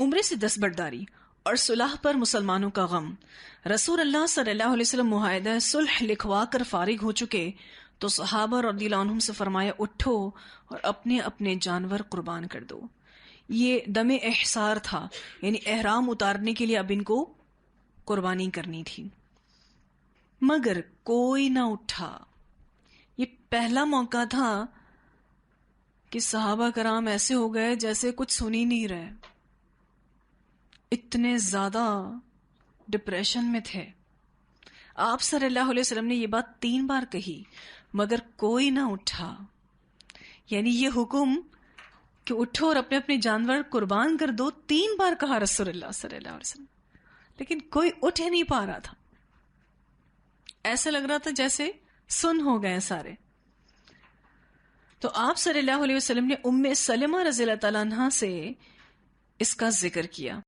عمرے سے دستبرداری اور صلح پر مسلمانوں کا غم۔ رسول اللہ صلی اللہ علیہ وسلم معاہدہ صلح لکھوا کر فارغ ہو چکے تو صحابہ رضی اللہ عنہم سے فرمایا اٹھو اور اپنے اپنے جانور قربان کر دو۔ یہ دم احصار تھا، یعنی احرام اتارنے کے لیے اب ان کو قربانی کرنی تھی، مگر کوئی نہ اٹھا۔ یہ پہلا موقع تھا کہ صحابہ کرام ایسے ہو گئے جیسے کچھ سن ہی نہیں رہے، اتنے زیادہ ڈپریشن میں تھے۔ آپ صلی اللہ علیہ وسلم نے یہ بات 3 بار کہی مگر کوئی نہ اٹھا، یعنی یہ حکم کہ اٹھو اور اپنے اپنے جانور قربان کر دو 3 بار کہا رسول اللہ صلی اللہ علیہ وسلم، لیکن کوئی اٹھ ہی نہیں پا رہا تھا۔ ایسا لگ رہا تھا جیسے سن ہو گئے سارے۔ تو آپ صلی اللہ علیہ وسلم نے ام سلمہ رضی اللہ تعالیٰ عنہ سے اس کا ذکر کیا۔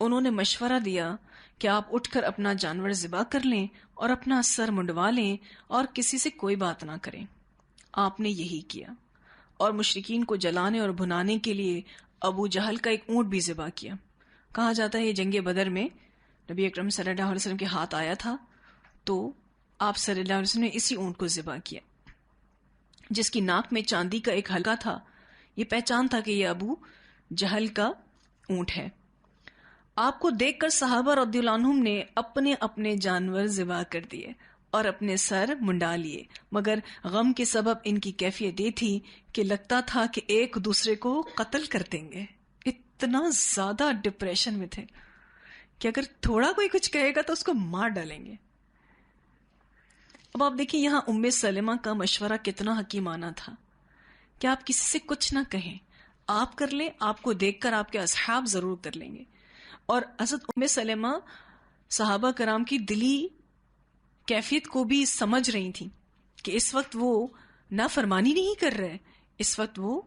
انہوں نے مشورہ دیا کہ آپ اٹھ کر اپنا جانور ذبح کر لیں اور اپنا سر منڈوا لیں اور کسی سے کوئی بات نہ کریں۔ آپ نے یہی کیا اور مشرکین کو جلانے اور بھنانے کے لیے ابو جہل کا ایک اونٹ بھی ذبح کیا۔ کہا جاتا ہے یہ جنگ بدر میں نبی اکرم صلی اللہ علیہ وسلم کے ہاتھ آیا تھا تو آپ صلی اللہ علیہ وسلم نے اسی اونٹ کو ذبح کیا، جس کی ناک میں چاندی کا ایک حلقہ تھا۔ یہ پہچان تھا کہ یہ ابو جہل کا اونٹ ہے۔ آپ کو دیکھ کر صحابہ رضی اللہ عنہم نے اپنے اپنے جانور ذبح کر دیے اور اپنے سر منڈا لیے، مگر غم کے سبب ان کی کیفیت یہ تھی کہ لگتا تھا کہ ایک دوسرے کو قتل کر دیں گے۔ اتنا زیادہ ڈپریشن میں تھے کہ اگر تھوڑا کوئی کچھ کہے گا تو اس کو مار ڈالیں گے۔ اب آپ دیکھیں یہاں ام سلمہ کا مشورہ کتنا حکیمانہ تھا کہ آپ کسی سے کچھ نہ کہیں، آپ کر لیں، آپ کو دیکھ کر آپ کے اصحاب ضرور کر لیں گے۔ اور حضرت ام سلمہ صحابہ کرام کی دلی کیفیت کو بھی سمجھ رہی تھی کہ اس وقت وہ نافرمانی نہیں کر رہے، اس وقت وہ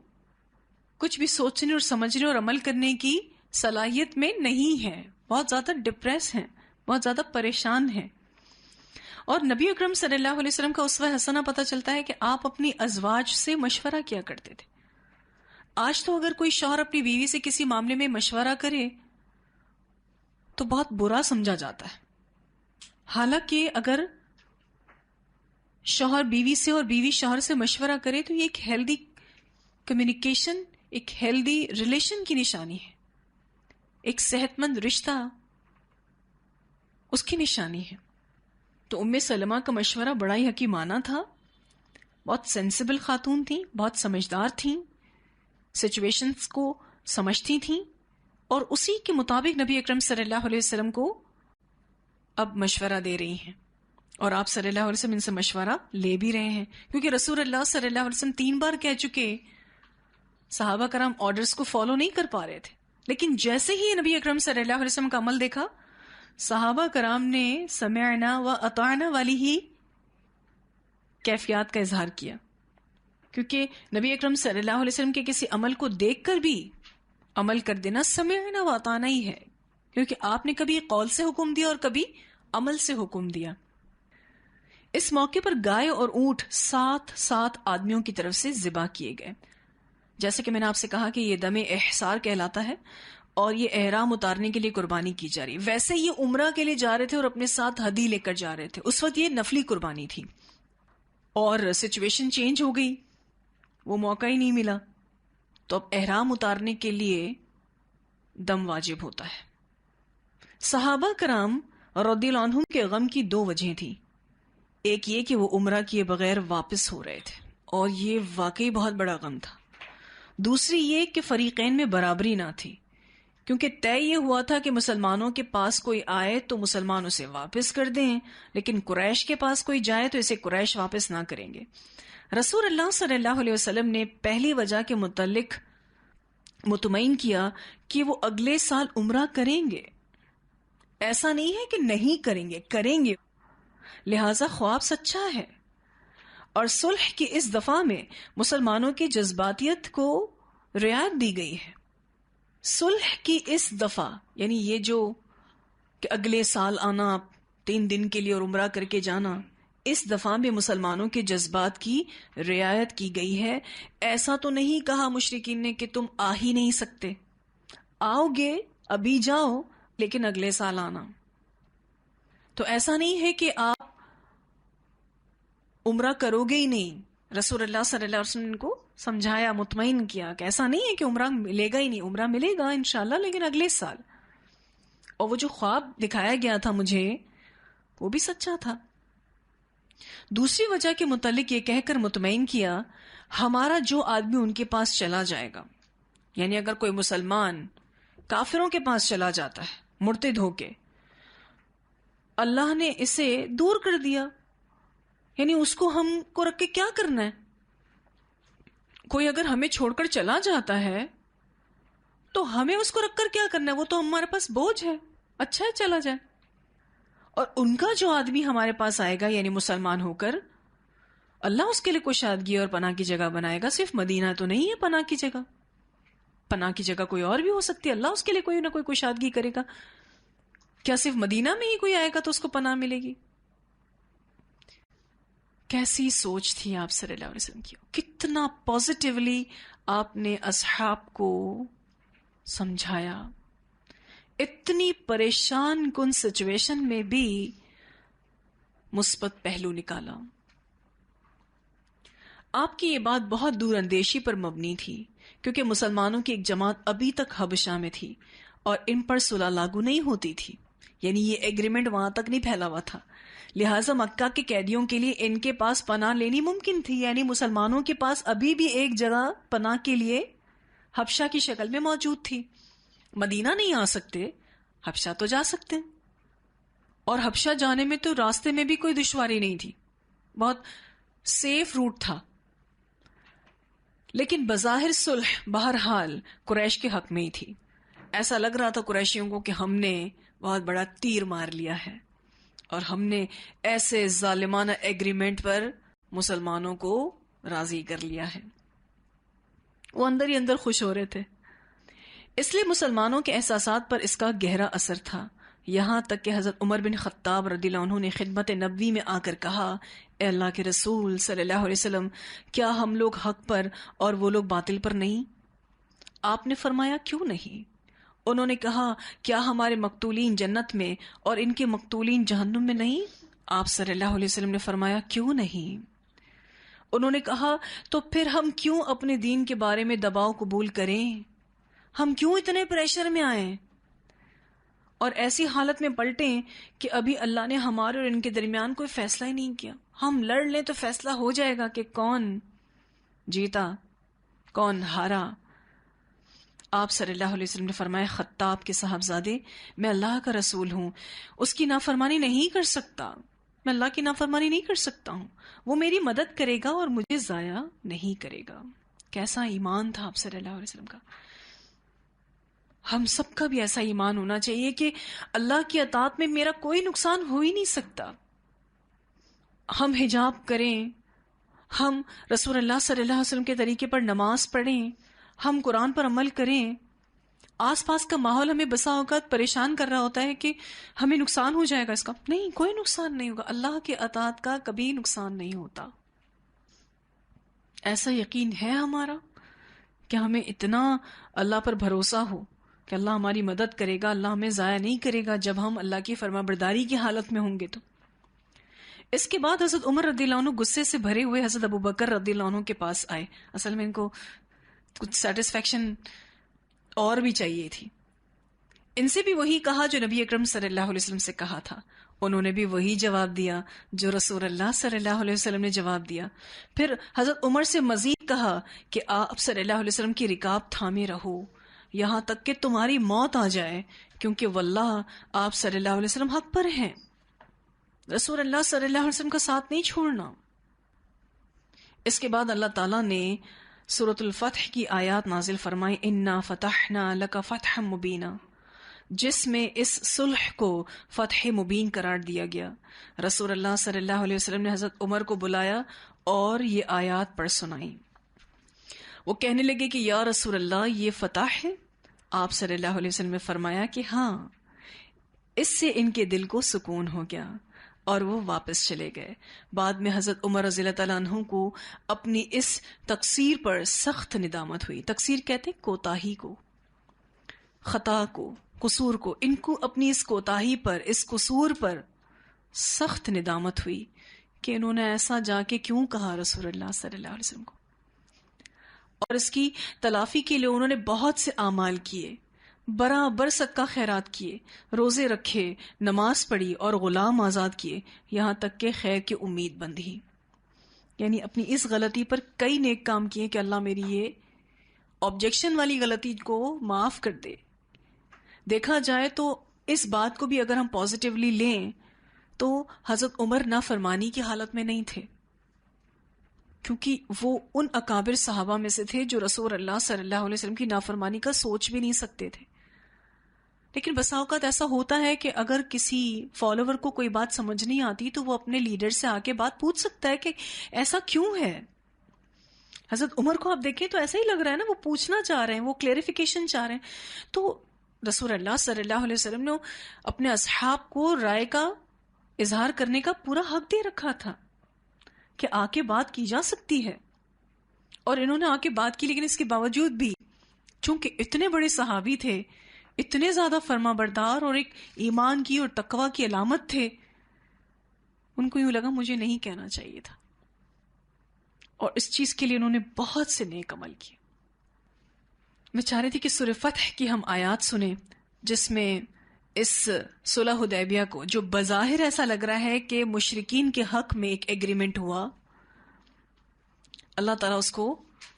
کچھ بھی سوچنے اور سمجھنے اور عمل کرنے کی صلاحیت میں نہیں ہے، بہت زیادہ ڈپریس ہیں، بہت زیادہ پریشان ہیں۔ اور نبی اکرم صلی اللہ علیہ وسلم کا اسوہ حسنہ پتہ چلتا ہے کہ آپ اپنی ازواج سے مشورہ کیا کرتے تھے۔ آج تو اگر کوئی شوہر اپنی بیوی سے کسی معاملے میں مشورہ کرے تو بہت برا سمجھا جاتا ہے، حالانکہ اگر شوہر بیوی سے اور بیوی شوہر سے مشورہ کرے تو یہ ایک ہیلدی کمیونیکیشن، ایک ہیلدی ریلیشن کی نشانی ہے، ایک صحت مند رشتہ اس کی نشانی ہے۔ تو ام سلمہ کا مشورہ بڑا ہی حکیمانہ تھا، بہت سینسیبل خاتون تھیں، بہت سمجھدار تھیں، سچویشنز کو سمجھتی تھیں، اور اسی کے مطابق نبی اکرم صلی اللہ علیہ وسلم کو اب مشورہ دے رہی ہیں، اور آپ صلی اللہ علیہ وسلم ان سے مشورہ لے بھی رہے ہیں، کیونکہ رسول اللہ صلی اللہ علیہ وسلم 3 بار کہہ چکے، صحابہ کرام آرڈرز کو فالو نہیں کر پا رہے تھے، لیکن جیسے ہی نبی اکرم صلی اللہ علیہ وسلم کا عمل دیکھا، صحابہ کرام نے سمعنا و اطعنا والی ہی کیفیات کا اظہار کیا، کیونکہ نبی اکرم صلی اللہ علیہ وسلم کے کسی عمل کو دیکھ کر بھی عمل کر دینا سمعنا و اطعنا ہی ہے، کیونکہ آپ نے کبھی قول سے حکم دیا اور کبھی عمل سے حکم دیا۔ اس موقع پر گائے اور اونٹ 7 آدمیوں کی طرف سے ذبح کیے گئے، جیسے کہ میں نے آپ سے کہا کہ یہ دم احصار کہلاتا ہے اور یہ احرام اتارنے کے لیے قربانی کی جا رہی ہے۔ ویسے یہ عمرہ کے لیے جا رہے تھے اور اپنے ساتھ ہدی لے کر جا رہے تھے، اس وقت یہ نفلی قربانی تھی، اور سچویشن چینج ہو گئی، وہ موقع ہی نہیں ملا، تو اب احرام اتارنے کے لیے دم واجب ہوتا ہے۔ صحابہ کرام رضی اللہ عنہم کے غم کی 2 وجہیں تھیں، ایک یہ کہ وہ عمرہ کیے بغیر واپس ہو رہے تھے اور یہ واقعی بہت بڑا غم تھا، دوسری یہ کہ فریقین میں برابری نہ تھی، کیونکہ طے یہ ہوا تھا کہ مسلمانوں کے پاس کوئی آئے تو مسلمان اسے واپس کر دیں، لیکن قریش کے پاس کوئی جائے تو اسے قریش واپس نہ کریں گے۔ رسول اللہ صلی اللہ علیہ وسلم نے پہلی وجہ کے متعلق مطمئن کیا کہ وہ اگلے سال عمرہ کریں گے، ایسا نہیں ہے کہ نہیں کریں گے، کریں گے، لہذا خواب سچا ہے۔ اور صلح کی اس دفعہ میں مسلمانوں کی جذباتیت کو رعایت دی گئی ہے۔ صلح کی اس دفعہ یعنی یہ جو کہ اگلے سال آنا 3 دن کے لیے اور عمرہ کر کے جانا، اس دفعہ میں مسلمانوں کے جذبات کی رعایت کی گئی ہے۔ ایسا تو نہیں کہا مشرکین نے کہ تم آ ہی نہیں سکتے، آؤ گے ابھی جاؤ لیکن اگلے سال آنا. تو ایسا نہیں ہے کہ آپ عمرہ کرو گے ہی نہیں. رسول اللہ صلی اللہ علیہ وسلم نے کو سمجھایا, مطمئن کیا کہ ایسا نہیں ہے کہ عمرہ ملے گا ہی نہیں, عمرہ ملے گا انشاءاللہ لیکن اگلے سال. اور وہ جو خواب دکھایا گیا تھا مجھے وہ بھی سچا تھا. دوسری وجہ کے متعلق یہ کہہ کر مطمئن کیا, ہمارا جو آدمی ان کے پاس چلا جائے گا, یعنی اگر کوئی مسلمان کافروں کے پاس چلا جاتا ہے مرتد ہو کے, اللہ نے اسے دور کر دیا, یعنی اس کو ہم کو رکھ کے کیا کرنا ہے. کوئی اگر ہمیں چھوڑ کر چلا جاتا ہے تو ہمیں اس کو رکھ کر کیا کرنا ہے, وہ تو ہمارے پاس بوجھ ہے, اچھا ہے چلا جائے. اور ان کا جو آدمی ہمارے پاس آئے گا یعنی مسلمان ہو کر, اللہ اس کے لیے کشادگی اور پناہ کی جگہ بنائے گا. صرف مدینہ تو نہیں ہے پناہ کی جگہ, پناہ کی جگہ کوئی اور بھی ہو سکتی ہے, اللہ اس کے لیے کوئی نہ کوئی کشادگی کرے گا. کیا صرف مدینہ میں ہی کوئی آئے گا تو اس کو پناہ ملے گی؟ کیسی سوچ تھی آپ صلی اللہ علیہ وسلم کی, کتنا پازیٹیولی آپ نے اصحاب کو سمجھایا. اتنی پریشان کن سچویشن میں بھی مثبت پہلو نکالا. آپ کی یہ بات بہت دور اندیشی پر مبنی تھی, کیونکہ مسلمانوں کی ایک جماعت ابھی تک حبشہ میں تھی اور ان پر صلح لاگو نہیں ہوتی تھی, یعنی یہ ایگریمنٹ وہاں تک نہیں پھیلا ہوا تھا. لہٰذا مکہ کے قیدیوں کے لیے ان کے پاس پناہ لینی ممکن تھی, یعنی مسلمانوں کے پاس ابھی بھی ایک جگہ پناہ کے لیے حبشہ کی شکل میں موجود تھی. مدینہ نہیں آ سکتے, حبشہ تو جا سکتے, اور حبشہ جانے میں تو راستے میں بھی کوئی دشواری نہیں تھی, بہت سیف روٹ تھا. لیکن بظاہر صلح بہرحال قریش کے حق میں ہی تھی. ایسا لگ رہا تھا قریشیوں کو کہ ہم نے بہت بڑا تیر مار لیا ہے اور ہم نے ایسے ظالمانہ ایگریمنٹ پر مسلمانوں کو راضی کر لیا ہے. وہ اندر ہی اندر خوش ہو رہے تھے. اس لیے مسلمانوں کے احساسات پر اس کا گہرا اثر تھا, یہاں تک کہ حضرت عمر بن خطاب رضی اللہ عنہ نے خدمت نبوی میں آ کر کہا, اے اللہ کے رسول صلی اللہ علیہ وسلم, کیا ہم لوگ حق پر اور وہ لوگ باطل پر نہیں؟ آپ نے فرمایا کیوں نہیں؟ انہوں نے کہا, کیا ہمارے مقتولین جنت میں اور ان کے مقتولین جہنم میں نہیں؟ آپ صلی اللہ علیہ وسلم نے فرمایا کیوں نہیں؟ انہوں نے کہا, تو پھر ہم کیوں اپنے دین کے بارے میں دباؤ قبول کریں؟ ہم کیوں اتنے پریشر میں آئیں اور ایسی حالت میں پلٹیں کہ ابھی اللہ نے ہمارے اور ان کے درمیان کوئی فیصلہ ہی نہیں کیا. ہم لڑ لیں تو فیصلہ ہو جائے گا کہ کون جیتا کون ہارا. آپ صلی اللہ علیہ وسلم نے فرمایا, خطاب کے صاحبزادے, میں اللہ کا رسول ہوں, اس کی نافرمانی نہیں کر سکتا, میں اللہ کی نافرمانی نہیں کر سکتا ہوں, وہ میری مدد کرے گا اور مجھے ضائع نہیں کرے گا. کیسا ایمان تھا آپ صلی اللہ علیہ وسلم کا. ہم سب کا بھی ایسا ایمان ہونا چاہیے کہ اللہ کی اطاعت میں میرا کوئی نقصان ہو ہی نہیں سکتا. ہم حجاب کریں, ہم رسول اللہ صلی اللہ علیہ وسلم کے طریقے پر نماز پڑھیں, ہم قرآن پر عمل کریں, آس پاس کا ماحول ہمیں بسا اوقات پریشان کر رہا ہوتا ہے کہ ہمیں نقصان ہو جائے گا اس کا. نہیں, کوئی نقصان نہیں ہوگا, اللہ کے اطاعت کا کبھی نقصان نہیں ہوتا. ایسا یقین ہے ہمارا کہ ہمیں اتنا اللہ پر بھروسہ ہو کہ اللہ ہماری مدد کرے گا, اللہ ہمیں ضائع نہیں کرے گا جب ہم اللہ کی فرما برداری کی حالت میں ہوں گے. تو اس کے بعد حضرت عمر رضی اللہ عنہ غصے سے بھرے ہوئے حضرت ابو بکر رضی اللہ عنہ کے پاس آئے. اصل میں ان کو کچھ سیٹسفیکشن اور بھی چاہیے تھی. ان سے بھی وہی کہا جو نبی اکرم صلی اللہ علیہ وسلم سے کہا تھا. انہوں نے بھی وہی جواب دیا جو رسول اللہ صلی اللہ علیہ وسلم نے جواب دیا. پھر حضرت عمر سے مزید کہا کہ آپ صلی اللہ علیہ وسلم کی رکاب تھامے رہو یہاں تک کہ تمہاری موت آ جائے, کیونکہ واللہ آپ صلی اللہ علیہ وسلم حق پر ہیں, رسول اللہ صلی اللہ علیہ وسلم کا ساتھ نہیں چھوڑنا. اس کے بعد اللہ تعالیٰ نے سورۃ الفتح کی آیات نازل فرمائی, انا فتحنا لک فتحا مبینا, جس میں اس صلح کو فتح مبین قرار دیا گیا. رسول اللہ صلی اللہ علیہ وسلم نے حضرت عمر کو بلایا اور یہ آیات پڑھ سنائی. وہ کہنے لگے کہ یا رسول اللہ, یہ فتح ہے؟ آپ صلی اللہ علیہ وسلم نے فرمایا کہ ہاں. اس سے ان کے دل کو سکون ہو گیا اور وہ واپس چلے گئے. بعد میں حضرت عمر رضی اللہ تعالیٰ عنہ کو اپنی اس تقصیر پر سخت ندامت ہوئی. تقصیر کہتے کوتاہی کو, خطا کو, قصور کو، ان کو اپنی اس کوتاہی پر، اس قصور پر سخت ندامت ہوئی کہ انہوں نے ایسا جا کے کیوں کہا رسول اللہ صلی اللہ علیہ وسلم کو. اور اس کی تلافی کے لیے انہوں نے بہت سے اعمال کیے، برابر صدقہ خیرات کیے، روزے رکھے، نماز پڑھی اور غلام آزاد کیے، یہاں تک کہ خیر کی امید بندھی. یعنی اپنی اس غلطی پر کئی نیک کام کیے کہ اللہ میری یہ آبجیکشن والی غلطی کو معاف کر دے. دیکھا جائے تو اس بات کو بھی اگر ہم پازیٹیولی لیں تو حضرت عمر نافرمانی کی حالت میں نہیں تھے، کیونکہ وہ ان اکابر صحابہ میں سے تھے جو رسول اللہ صلی اللہ علیہ وسلم کی نافرمانی کا سوچ بھی نہیں سکتے تھے. لیکن بسا اوقات ایسا ہوتا ہے کہ اگر کسی فالوور کو کوئی بات سمجھ نہیں آتی تو وہ اپنے لیڈر سے آ کے بات پوچھ سکتا ہے کہ ایسا کیوں ہے. حضرت عمر کو آپ دیکھیں تو ایسا ہی لگ رہا ہے نا، وہ پوچھنا چاہ رہے ہیں، وہ کلیریفیکیشن چاہ رہے ہیں. تو رسول اللہ صلی اللہ علیہ وسلم نے اپنے اصحاب کو رائے کا اظہار کرنے کا پورا حق دے رکھا تھا کہ آ کے بات کی جا سکتی ہے. اور انہوں نے آ کے بات کی، لیکن اس کے باوجود بھی چونکہ اتنے بڑے صحابی تھے، اتنے زیادہ فرما بردار اور ایک ایمان کی اور تقوی کی علامت تھے، ان کو یوں لگا مجھے نہیں کہنا چاہیے تھا. اور اس چیز کے لیے انہوں نے بہت سے نیک عمل کیے. میں چاہ رہی تھی کہ سورہ فتح کی ہم آیات سنیں جس میں اس صلح حدیبیہ کو، جو بظاہر ایسا لگ رہا ہے کہ مشرکین کے حق میں ایک ایگریمنٹ ہوا، اللہ تعالیٰ اس کو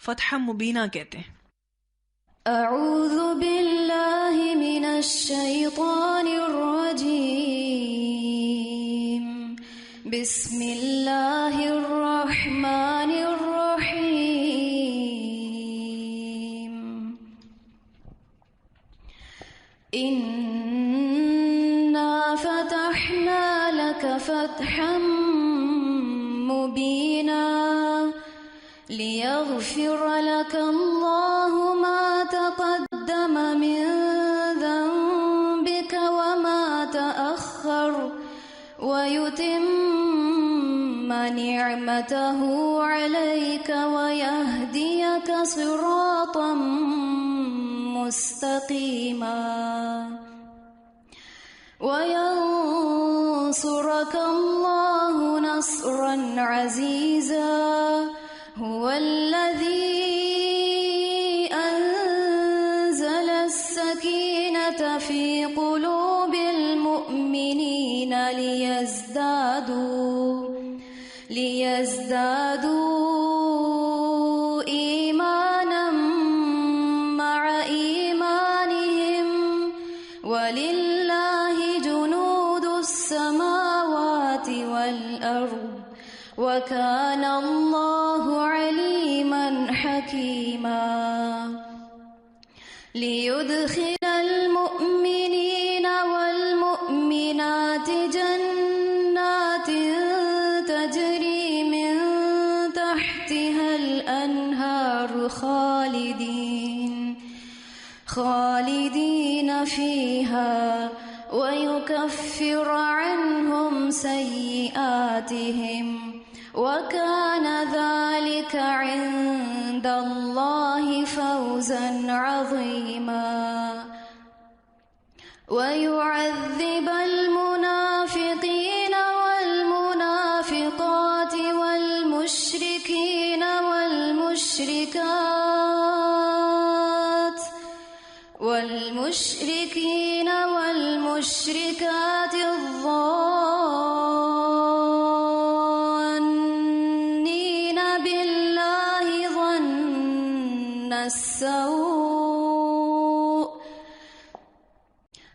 فتح مبینہ کہتے ہیں. اعوذ باللہ من الشیطان الرجیم، بسم اللہ الرحمن الرحیم. انا فتحنا لك فتحا مبینا ليغفر لك الله ما تقدم من ذنبك وما تأخر ويتم نعمته عليك ويهديك صراطا مستقيما وينصرك الله نصرا عزيزا. هو الذي أنزل السكينة في قلوب المؤمنين ليزدادوا إيمانا مع إيمانهم ولله جنود السماوات والأرض وكان الله عليما حكيما. ليدخل المؤمنين والمؤمنات جنات تجري من تحتها الأنهار خالدين فيها ويكفر عنهم سيئاتهم وكان ذلك عند الله فوزا عظيما. ويعذب المنافقين والمنافقات والمشركين والمشركات الظانين بالله ظن السوء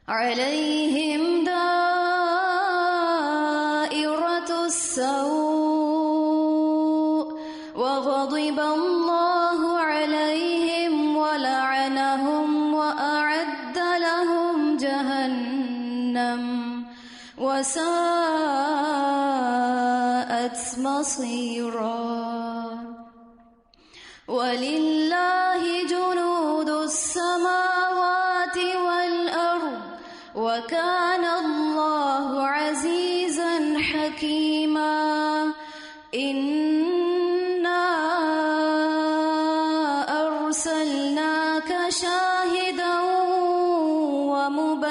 عليهم دائرة السوء وغضب الله عليهم ولعنهم وأعد لهم جهنم وساءت مصيرا. ولله جنود السماوات والأرض وكان الله عزيزا حكيما. إنا أرسلناك شاهدا ومبشرا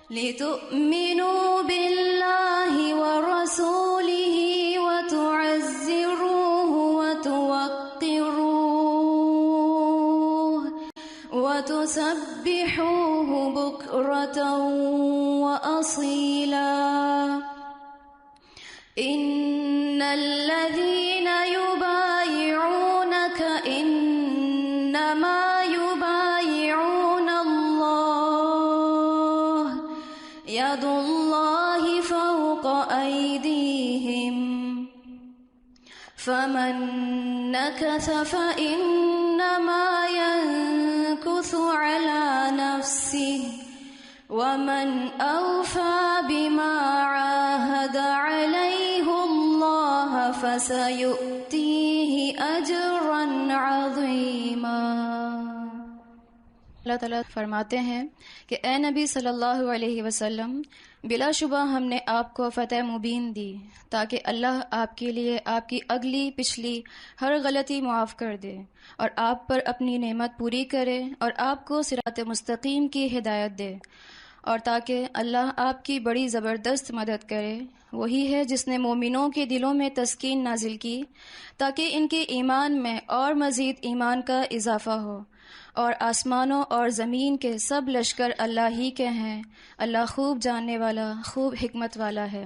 لتؤمنوا بالله ورسوله وتعزروه وتوقروه وتسبحوه بكرة وأصيلا إن الذين يبايعونك إنما يبايعون الله يد الله فوق أيديهم فمن نكث فإنما ينكث على نفسه ومن أوفى بما عاهد عليه الله فسيؤتيه أجرا عظيما۔ اللہ تعالیٰ فرماتے ہیں کہ اے نبی صلی اللہ علیہ وسلم، بلا شبہ ہم نے آپ کو فتح مبین دی تاکہ اللہ آپ کے لیے آپ کی اگلی پچھلی ہر غلطی معاف کر دے اور آپ پر اپنی نعمت پوری کرے اور آپ کو صراط مستقیم کی ہدایت دے، اور تاکہ اللہ آپ کی بڑی زبردست مدد کرے۔ وہی ہے جس نے مومنوں کے دلوں میں تسکین نازل کی تاکہ ان کے ایمان میں اور مزید ایمان کا اضافہ ہو، اور آسمانوں اور زمین کے سب لشکر اللہ ہی کے ہیں، اللہ خوب جاننے والا، خوب حکمت والا ہے۔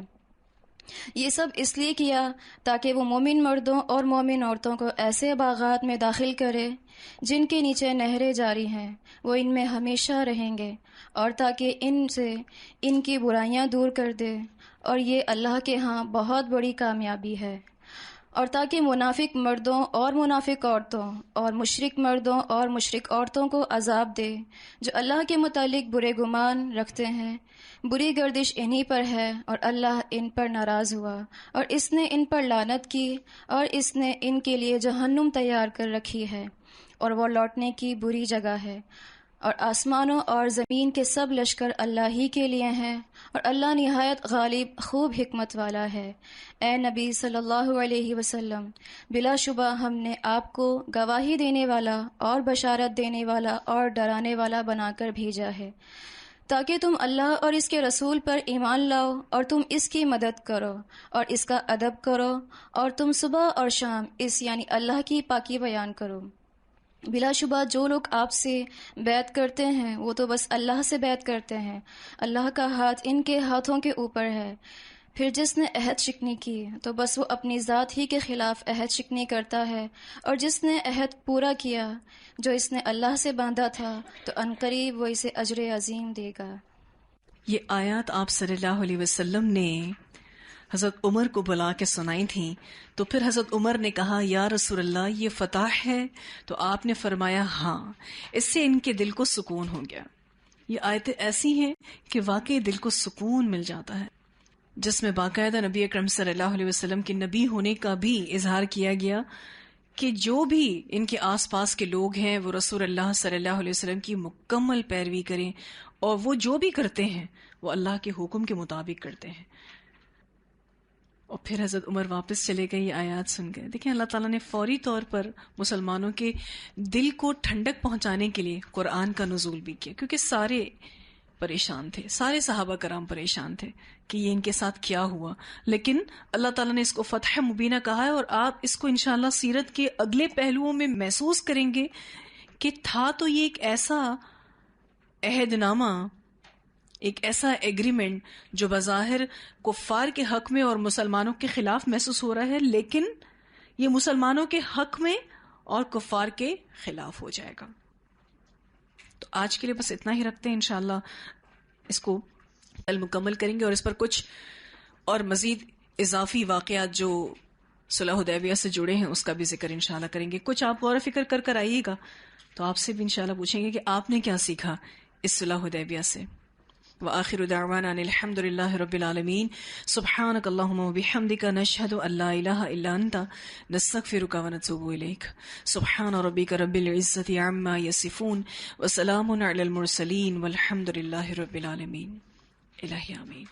یہ سب اس لیے کیا تاکہ وہ مومن مردوں اور مومن عورتوں کو ایسے باغات میں داخل کرے جن کے نیچے نہریں جاری ہیں، وہ ان میں ہمیشہ رہیں گے، اور تاکہ ان سے ان کی برائیاں دور کر دے، اور یہ اللہ کے ہاں بہت بڑی کامیابی ہے۔ اور تاکہ منافق مردوں اور منافق عورتوں اور مشرک مردوں اور مشرک عورتوں کو عذاب دے جو اللہ کے متعلق برے گمان رکھتے ہیں۔ بری گردش انہی پر ہے اور اللہ ان پر ناراض ہوا، اور اس نے ان پر لعنت کی، اور اس نے ان کے لیے جہنم تیار کر رکھی ہے، اور وہ لوٹنے کی بری جگہ ہے۔ اور آسمانوں اور زمین کے سب لشکر اللہ ہی کے لیے ہیں، اور اللہ نہایت غالب خوب حکمت والا ہے۔ اے نبی صلی اللہ علیہ وسلم، بلا شبہ ہم نے آپ کو گواہی دینے والا اور بشارت دینے والا اور ڈرانے والا بنا کر بھیجا ہے تاکہ تم اللہ اور اس کے رسول پر ایمان لاؤ اور تم اس کی مدد کرو اور اس کا ادب کرو، اور تم صبح اور شام اس یعنی اللہ کی پاکی بیان کرو۔ بلا شبہ جو لوگ آپ سے بیعت کرتے ہیں وہ تو بس اللہ سے بیعت کرتے ہیں، اللہ کا ہاتھ ان کے ہاتھوں کے اوپر ہے۔ پھر جس نے عہد شکنی کی تو بس وہ اپنی ذات ہی کے خلاف عہد شکنی کرتا ہے، اور جس نے عہد پورا کیا جو اس نے اللہ سے باندھا تھا تو عنقریب وہ اسے اجر عظیم دے گا۔ یہ آیات آپ صلی اللہ علیہ وسلم نے حضرت عمر کو بلا کے سنائی تھیں، تو پھر حضرت عمر نے کہا یا رسول اللہ یہ فتح ہے؟ تو آپ نے فرمایا ہاں، اس سے ان کے دل کو سکون ہو گیا۔ یہ آیتیں ایسی ہیں کہ واقعی دل کو سکون مل جاتا ہے، جس میں باقاعدہ نبی اکرم صلی اللہ علیہ وسلم کے نبی ہونے کا بھی اظہار کیا گیا کہ جو بھی ان کے آس پاس کے لوگ ہیں وہ رسول اللہ صلی اللہ علیہ وسلم کی مکمل پیروی کریں، اور وہ جو بھی کرتے ہیں وہ اللہ کے حکم کے مطابق کرتے ہیں۔ اور پھر حضرت عمر واپس چلے گئے یہ آیات سن گئے۔ دیکھیں اللہ تعالیٰ نے فوری طور پر مسلمانوں کے دل کو ٹھنڈک پہنچانے کے لیے قرآن کا نزول بھی کیا، کیونکہ سارے پریشان تھے، سارے صحابہ کرام پریشان تھے کہ یہ ان کے ساتھ کیا ہوا، لیکن اللہ تعالیٰ نے اس کو فتح مبینہ کہا ہے، اور آپ اس کو انشاءاللہ سیرت کے اگلے پہلوؤں میں محسوس کریں گے کہ تھا تو یہ ایک ایسا عہد نامہ، ایک ایسا ایگریمنٹ جو بظاہر کفار کے حق میں اور مسلمانوں کے خلاف محسوس ہو رہا ہے، لیکن یہ مسلمانوں کے حق میں اور کفار کے خلاف ہو جائے گا۔ تو آج کے لیے بس اتنا ہی رکھتے ہیں، انشاءاللہ اس کو کل مکمل کریں گے، اور اس پر کچھ اور مزید اضافی واقعات جو صلح حدیبیہ سے جڑے ہیں اس کا بھی ذکر انشاءاللہ کریں گے۔ کچھ آپ غور و فکر کر آئیے گا تو آپ سے بھی انشاءاللہ پوچھیں گے کہ آپ نے کیا سیکھا اس صلح حدیبیہ سے۔ وآخر دعوانا ان الحمد للہ رب العالمین، سبحانک اللہم وبحمدک، نشہد ان لا الہ الا انت، نستغفرک ونتوب الیک۔ سبحان ربک رب العزۃ عما یصفون، وسلام علی المرسلین، والحمد للہ رب العالمین۔ الہی آمین۔